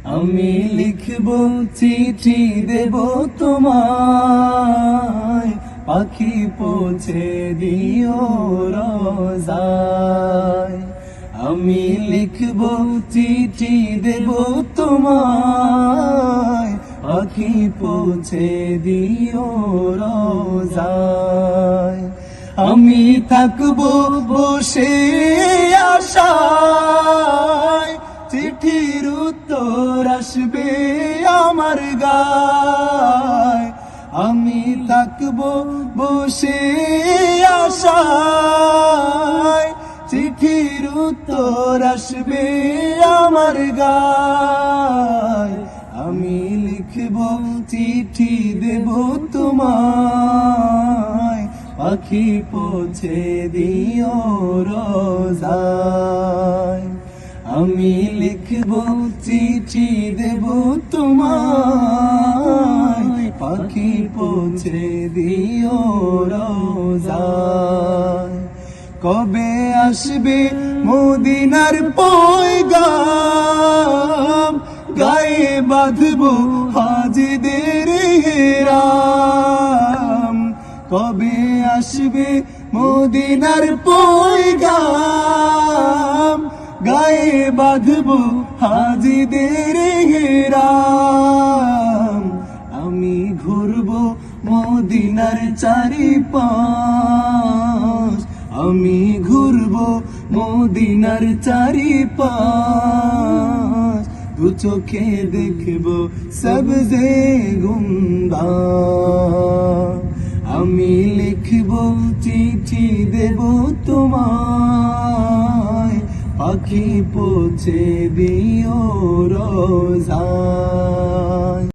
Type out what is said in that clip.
আমি লিখব চিঠি দেব তোমায়, পাখি পৌঁছে দিও রোজায়। আমি লিখব চিঠি দেব তোমায়, পাখি পৌঁছে দিও রোজায়। আমি থাকবো বসে আশায়, চিঠির উত্তর আসবে আমার গায়। আমি থাকবো বসে আশায়, চিঠির উত্তর আসবে আমার গায়। আমি লিখব চিঠি দেব তোমায়, পাখি পৌঁছে দিও রোজায়। আমি লিখব চিঠি দেব তোমায়, পাখি পৌঁছে দিও রোজায়। কবে আসবে মদিনার পয়গাম, গায়ে বাঁধবো হাজিদের হেরাম। কবে আসবে মদিনার পয়গাম, গায়ে বাঁধবো হাজিদের হেরাম। আমি ঘুরবো মদিনার চারিপাশ, আমি ঘুরবো মদিনার চারিপাশ। দু চোখে দেখবো সবজে গুম্বা। আমি লিখব চিঠি দেব তোমায়, পাখি পৌঁছে দিও রোজায়।